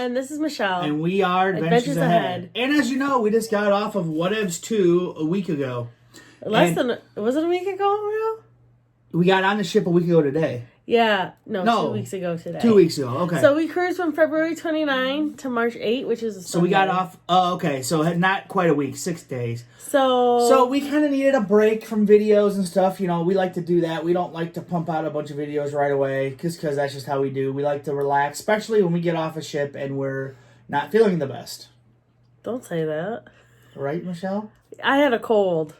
And this is Michelle. And we are Adventures Ahead. And as you know, we just got off of Whatevs 2 a week ago. Was it a week ago? We got on the ship a week ago today. Yeah. No, 2 weeks ago today. 2 weeks ago, okay. So we cruised from February 29 to March 8, which is a Sunday. So we got off, okay, so not quite a week, 6 days. So we kind of needed a break from videos and stuff. You know, we like to do that. We don't like to pump out a bunch of videos right away, because that's just how we do. We like to relax, especially when we get off a ship and we're not feeling the best. Don't say that. Right, Michelle? I had a cold.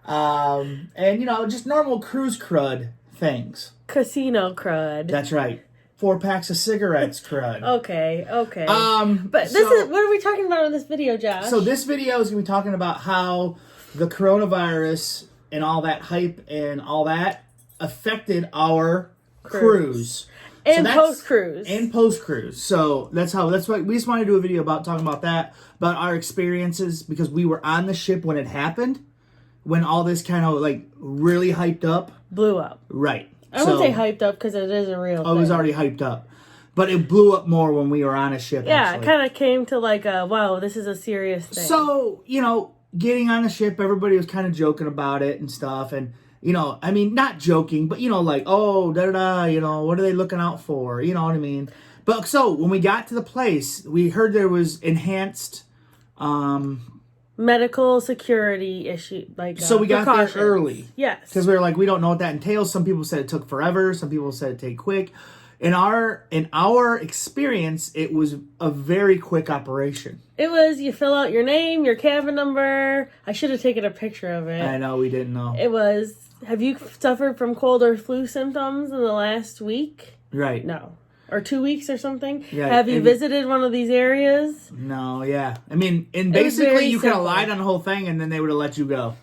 And, just normal cruise crud things. Casino crud. That's right. 4 packs of cigarettes crud. Okay. But what are we talking about in this video, Josh? So this video is going to be talking about how the coronavirus and all that hype and all that affected our cruise. And post-cruise. And post-cruise. So that's why we just want to do a video about talking about that, about our experiences, because we were on the ship when it happened, when all this kind of really hyped up. Blew up. Right. I wouldn't say hyped up because it is a real thing. It was already hyped up. But it blew up more when we were on a ship. Yeah, it kind of came to wow, this is a serious thing. So, getting on the ship, everybody was kind of joking about it and stuff. And, not joking, but, oh, da-da-da, what are they looking out for? You know what I mean? But so, when we got to the place, we heard there was enhanced medical security issue, so we got there early. Yes. Because we were like, we don't know what that entails. Some people said it took forever. Some people said it take quick. In our experience, it was a very quick operation. It was, you fill out your name, your cabin number. I should have taken a picture of it. I know, we didn't know. It was, have you suffered from cold or flu symptoms in the last week? Right. No. Or 2 weeks or something? Yeah, have you visited one of these areas? No, yeah. And basically you could have lied on the whole thing and then they would have let you go.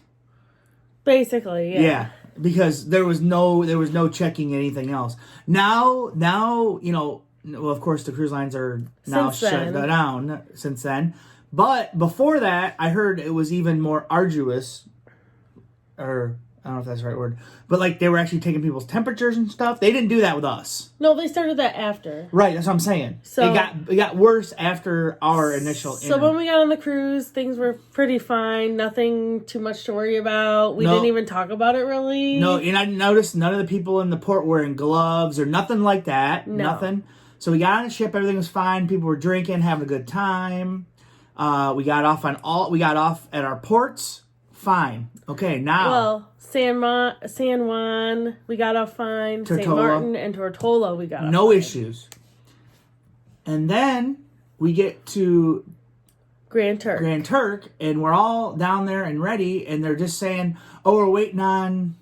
Basically, yeah. Yeah, because there was no checking anything else. Now, well, of course the cruise lines are now shut down since then. But before that, I heard it was even more arduous, or I don't know if that's the right word, but they were actually taking people's temperatures and stuff. They didn't do that with us. No, they started that after. Right, that's what I'm saying. So it got worse after our initial. So when we got on the cruise, things were pretty fine. Nothing too much to worry about. We didn't even talk about it really. No, and I noticed none of the people in the port wearing gloves or nothing like that. No. Nothing. So we got on the ship. Everything was fine. People were drinking, having a good time. We got off at our ports. Fine. Okay, now. Well, San Juan, we got off fine. St. Martin and Tortola, we got off no fine. issues. And then we get to Grand Turk, and we're all down there and ready, and they're just saying, "Oh, we're waiting on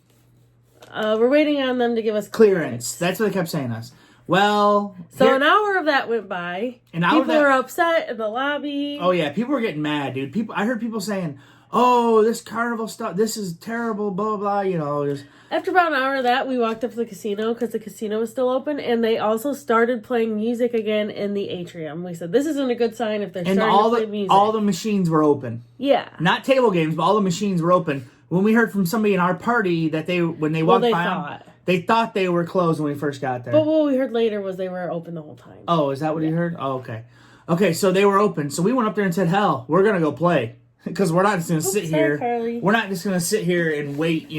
them to give us clearance." That's what they kept saying to us. Well, an hour of that went by. People were upset in the lobby. Oh yeah, people were getting mad, dude. I heard people saying, "Oh, this carnival stuff, this is terrible, blah, blah, blah," Just... After about an hour of that, we walked up to the casino because the casino was still open, and they also started playing music again in the atrium. We said, this isn't a good sign if they're starting to play music. All the machines were open. Yeah. Not table games, but all the machines were open. When we heard from somebody in our party that when they walked by them, they thought they were closed when we first got there. But what we heard later was they were open the whole time. Oh, is that what you heard? Oh, okay. Okay, so they were open. So we went up there and said, hell, we're going to go play. Because we're not just going to sit here. Carly. We're not just going to sit here and wait,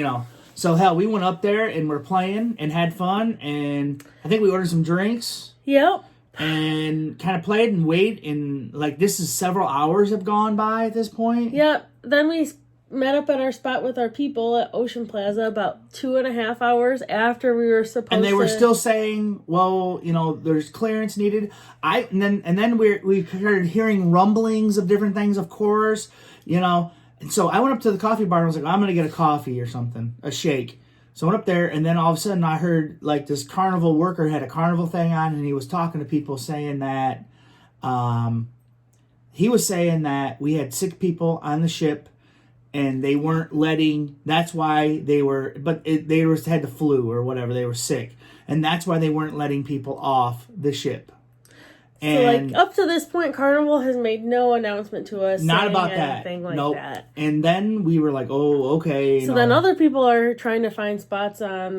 So, hell, we went up there and we're playing and had fun. And I think we ordered some drinks. Yep. And kind of played and waited. And, this is several hours have gone by at this point. Yep. Then we met up at our spot with our people at Ocean Plaza about 2.5 hours after we were supposed to. And they were still saying, well, there's clearance needed. And then we started hearing rumblings of different things, of course. And so I went up to the coffee bar and was like, I'm going to get a coffee or something, a shake. So I went up there, and then all of a sudden I heard, this carnival worker had a carnival thing on, and he was talking to people saying that, we had sick people on the ship, and they weren't letting, that's why they were, had the flu or whatever, they were sick. And that's why they weren't letting people off the ship. And so, up to this point, Carnival has made no announcement to us. Not about anything that. Like nope. that. And then we were like, oh, okay. So then other people are trying to find spots on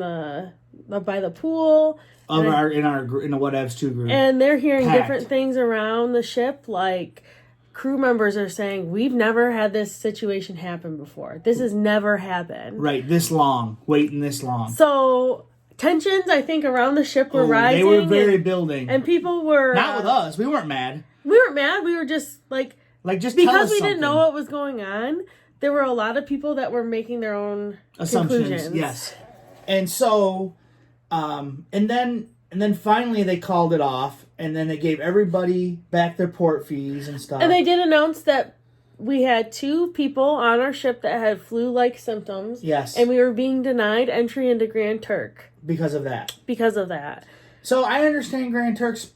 by the pool. of in the Whatevs 2 group. And they're hearing Packed. different things around the ship, like crew members are saying, we've never had this situation happen before. This has never happened. Right, this long. Waiting this long. So tensions, I think, around the ship were rising. They were very building. And people were... Not with us. We weren't mad. We weren't mad. We were just just because we didn't know what was going on, there were a lot of people that were making their own assumptions. Conclusions. Yes. And so, and then finally they called it off, and then they gave everybody back their port fees and stuff. And they did announce that we had 2 people on our ship that had flu-like symptoms. Yes. And we were being denied entry into Grand Turk. Because of that. So I understand Grand Turk's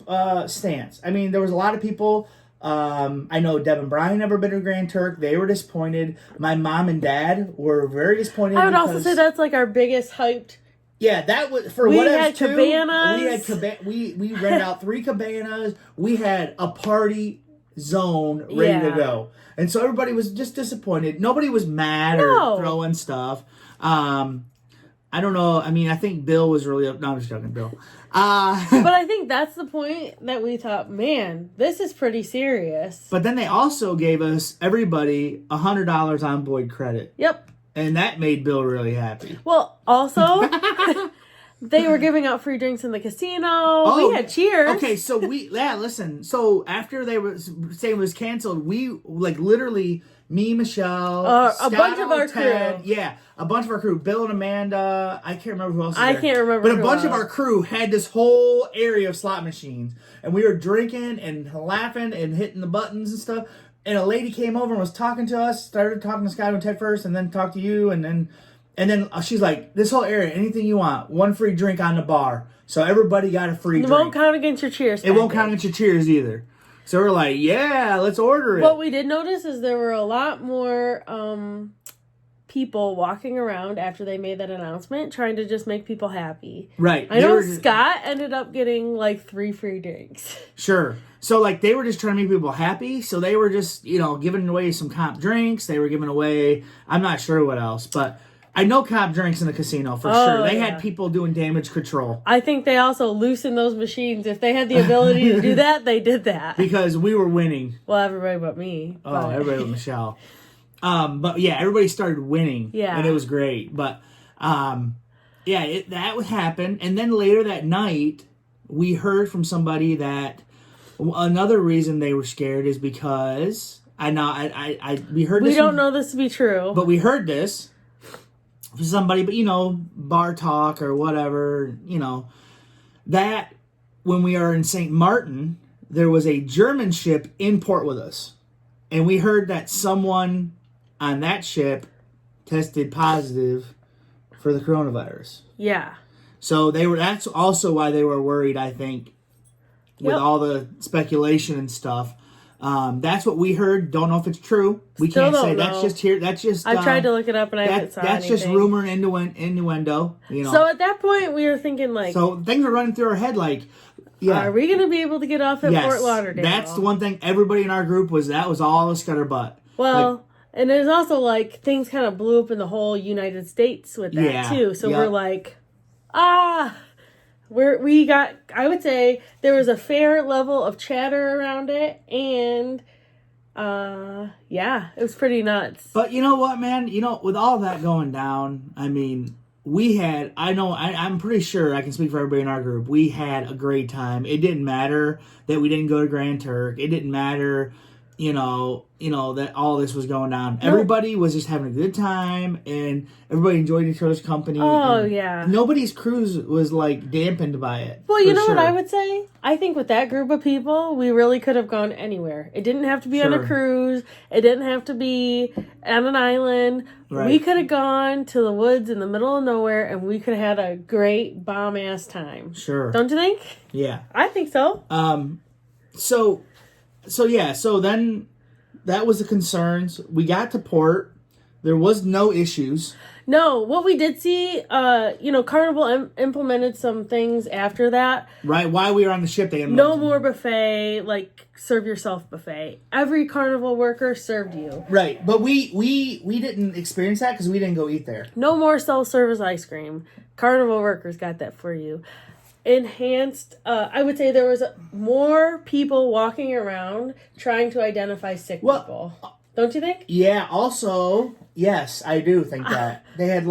stance. I mean, there was a lot of people... I know Deb and Brian never been to Grand Turk. They were disappointed. My mom and dad were very disappointed. I would also say that's like our biggest hyped. Yeah, that was for we what had too. cabanas. We rented out 3 cabanas. We had a party zone ready to go, and so everybody was just disappointed. Nobody was mad or throwing stuff. I don't know. I mean, I think Bill was really up. No, I'm just joking, Bill. But I think that's the point that we thought, man, this is pretty serious. But then they also gave us, everybody, $100 on Boyd credit. Yep. And that made Bill really happy. Well, also, they were giving out free drinks in the casino. We had cheers. Okay, so listen. So after they were saying it was canceled, we, literally... Me, Michelle, a bunch of our Ted, crew. Yeah, a bunch of our crew. Bill and Amanda. I can't remember who else was there. I can't remember. But a bunch of our crew had this whole area of slot machines. And we were drinking and laughing and hitting the buttons and stuff. And a lady came over and was talking to us. Started talking to Scott and Ted first and then talked to you. And then she's like, this whole area, anything you want. 1 free drink on the bar. So everybody got a free drink. It won't count against your cheers. It won't count against your cheers either. So we're like, yeah, let's order it. What we did notice is there were a lot more people walking around after they made that announcement, trying to just make people happy. Right. I know Scott ended up getting 3 free drinks. Sure. So they were just trying to make people happy. So they were just, giving away some comp drinks. They were giving away, I'm not sure what else, but I know comp drinks in the casino for sure. They had people doing damage control. I think they also loosened those machines. If they had the ability to do that, they did that. Because we were winning. Well, everybody but me. Oh, everybody but Michelle. But yeah, everybody started winning. Yeah. And it was great. But that would happen. And then later that night, we heard from somebody that another reason they were scared is because we heard this. We don't know this to be true. But we heard this. Somebody, but bar talk or whatever, that when we are in St. Martin, there was a German ship in port with us. And we heard that someone on that ship tested positive for the coronavirus. Yeah. So that's also why they were worried, I think, with all the speculation and stuff. That's what we heard. Don't know if it's true. We Still can't say. Know. That's just here. That's just. I tried to look it up and I haven't saw That's anything. just rumor and innuendo. So at that point, we were thinking So things are running through our head yeah. Are we going to be able to get off at Fort Lauderdale? That's the one thing. Everybody in our group was all a scutterbutt. Well, and there's also things kind of blew up in the whole United States with that too. So we're I would say there was a fair level of chatter around it, and it was pretty nuts. But you know what, man? With all that going down, I mean, I'm pretty sure I can speak for everybody in our group. We had a great time. It didn't matter that we didn't go to Grand Turk. It didn't matter, that all this was going down. Nope. Everybody was just having a good time, and everybody enjoyed each other's company. Oh, yeah. Nobody's cruise was, dampened by it. Well, you know what I would say? I think with that group of people, we really could have gone anywhere. It didn't have to be on a cruise. It didn't have to be on an island. Right. We could have gone to the woods in the middle of nowhere, and we could have had a great bomb-ass time. Sure. Don't you think? Yeah. I think so. So then that was the concerns. We got to port. There was no issues. No, what we did see, Carnival implemented some things after that. Right, while we were on the ship, they no more buffet, serve yourself buffet. Every Carnival worker served you. Right, but we didn't experience that because we didn't go eat there. No more self-service ice cream. Carnival workers got that for you. enhanced. I would say there was more people walking around trying to identify sick people. Don't you think? Yeah. Also, yes, I do think that they had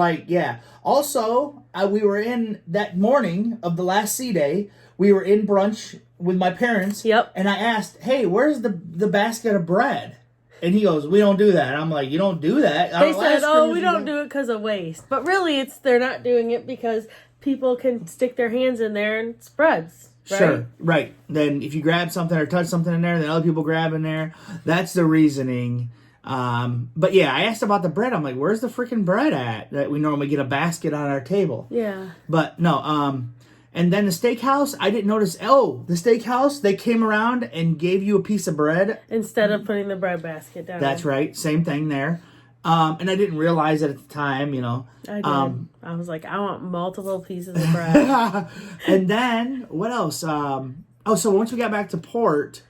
Also, we were in that morning of the last C day. We were in brunch with my parents. Yep. And I asked, "Hey, where's the basket of bread?" And he goes, "We don't do that." I'm like, "You don't do that?" They said, "Oh, we don't do it because of waste." But really, they're not doing it because people can stick their hands in there and it spreads. Right? Sure, right. Then if you grab something or touch something in there, then other people grab in there. That's the reasoning. But yeah, I asked about the bread. I'm like, "Where's the freaking bread at?" That we normally get a basket on our table. Yeah. But no, and then the steakhouse, I didn't notice. Oh, the steakhouse, they came around and gave you a piece of bread. Instead of putting the bread basket down. That's right. Same thing there. And I didn't realize it at the time, I did. I was like, I want multiple pieces of bread. And then, what else? So once we got back to port...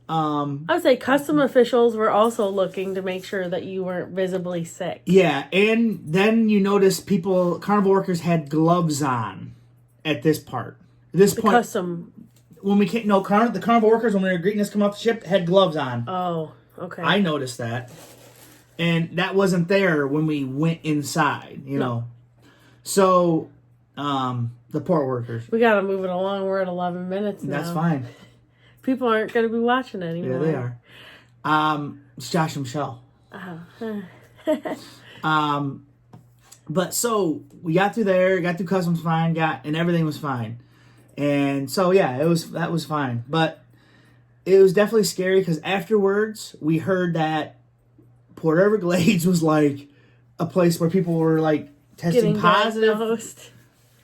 I would say custom officials were also looking to make sure that you weren't visibly sick. Yeah, and then you notice carnival workers had gloves on at this part. This point, custom. When we came, the carnival workers, when we were greeting us coming off the ship, had gloves on. Oh, okay. I noticed that, and that wasn't there when we went inside. So, the port workers. We got to move it along. We're at 11 minutes now. That's fine. People aren't going to be watching anymore. Yeah, they are. It's Josh and Michelle. But so we got through there, got through customs fine, and everything was fine. And so yeah, that was fine. But it was definitely scary because afterwards we heard that Port Everglades was like a place where people were like testing positive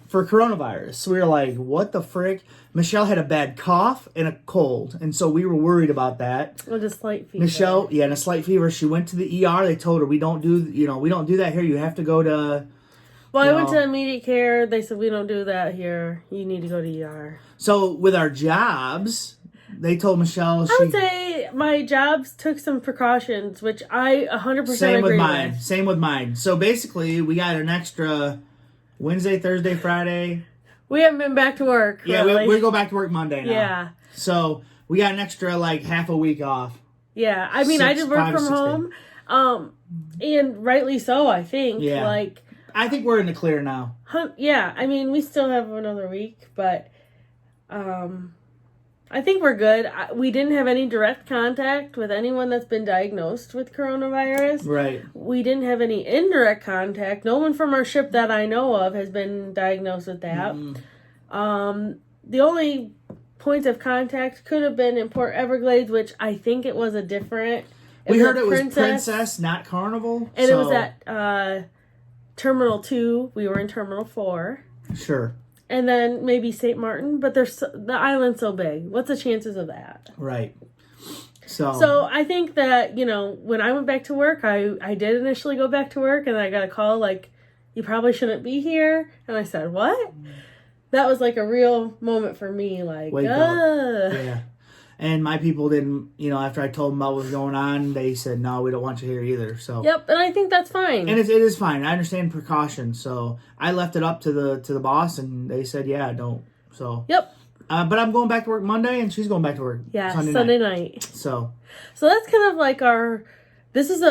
for coronavirus. So we were like, what the frick? Michelle had a bad cough and a cold, and so we were worried about that. With a slight fever. Michelle, and a slight fever. She went to the ER. They told her we don't do that here. You have to go to. Well, I went to immediate care. They said we don't do that here. You need to go to ER. So with our jobs, they told Michelle. I would say my jobs took some precautions, which I 100% Same agree with mine. Same with mine. So basically, we got an extra Wednesday, Thursday, Friday. We haven't been back to work. Yeah, really. we go back to work Monday now. Yeah. So we got an extra half a week off. Yeah, I mean, I did work from home, and rightly so. I think. Yeah. I think we're in the clear now. Yeah, I mean, we still have another week, but I think we're good. We didn't have any direct contact with anyone that's been diagnosed with coronavirus. Right. We didn't have any indirect contact. No one from our ship that I know of has been diagnosed with that. The only points of contact could have been in Port Everglades, which I think it was a different... We heard it was Princess, not Carnival. And it was at Terminal 2. We were in Terminal 4. Sure. And then maybe St. Martin, but the island's so big. What's the chances of that? Right. So I think that, when I went back to work, I did initially go back to work, and I got a call you probably shouldn't be here. And I said, what? That was a real moment for me. Wake up. Yeah. And my people didn't, after I told them about what was going on, they said, no, we don't want you here either. So. Yep, and I think that's fine. And it is fine. I understand precautions. So I left it up to the boss, and they said, yeah, don't. So. Yep. But I'm going back to work Monday, and she's going back to work Sunday night. So that's kind of this is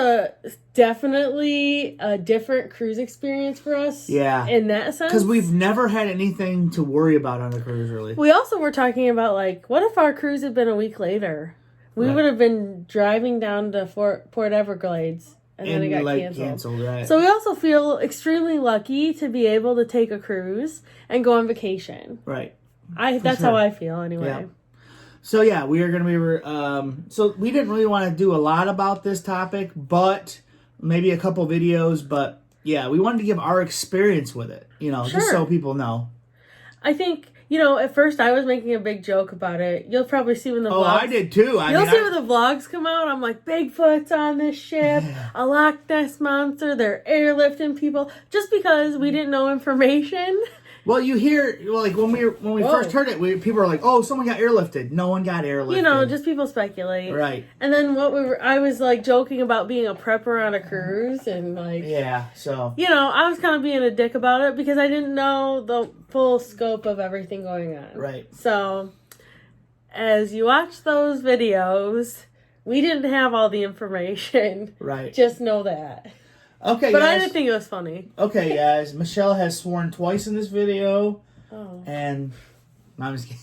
definitely a different cruise experience for us. Yeah. In that sense. Because we've never had anything to worry about on a cruise, really. We also were talking about, what if our cruise had been a week later? We would have been driving down to Port Everglades, and then it got canceled. Right. So we also feel extremely lucky to be able to take a cruise and go on vacation. Right. That's how I feel, anyway. Yeah. So yeah, we are going to be. So we didn't really want to do a lot about this topic, but maybe a couple videos. But yeah, we wanted to give our experience with it, just so people know. I think at first I was making a big joke about it. You'll probably see when the vlogs. Oh, I did too. You'll see when the vlogs come out. I'm like, Bigfoot's on this ship, a Loch Ness monster. They're airlifting people, just because we didn't know information. Well, you hear like when we first heard it, people were like, "Oh, someone got airlifted." No one got airlifted. You know, just people speculate. Right. And then I was like joking about being a prepper on a cruise and like. Yeah. So. You know, I was kind of being a dick about it because I didn't know the full scope of everything going on. Right. So, as you watch those videos, we didn't have all the information. Right. Just know that. Okay, but guys. I didn't think it was funny. Okay, guys. Michelle has sworn twice in this video. Oh. And I'm just kidding.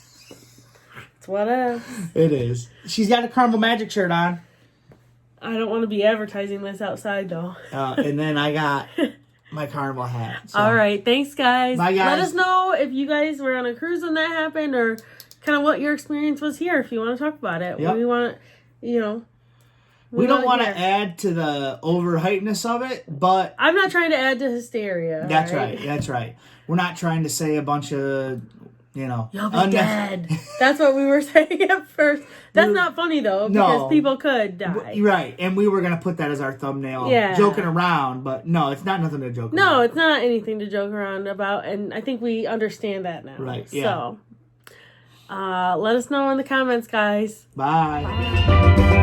It's what else. It is. She's got a Carnival Magic shirt on. I don't want to be advertising this outside, though. And then I got my Carnival hat. So. All right. Thanks, guys. Bye, guys. Let us know if you guys were on a cruise when that happened or kind of what your experience was here if you want to talk about it. Yep. We want, you know. We don't want to add to the overhypeness of it, but... I'm not trying to add to hysteria. That's right. That's right. We're not trying to say a bunch of, you know... You'll be dead. That's what we were saying at first. That's not funny, though, because people could die. Right. And we were going to put that as our thumbnail. Yeah. Joking around, but no, it's not nothing to joke about. No, it's not anything to joke around about, and I think we understand that now. Right, yeah. So, let us know in the comments, guys. Bye.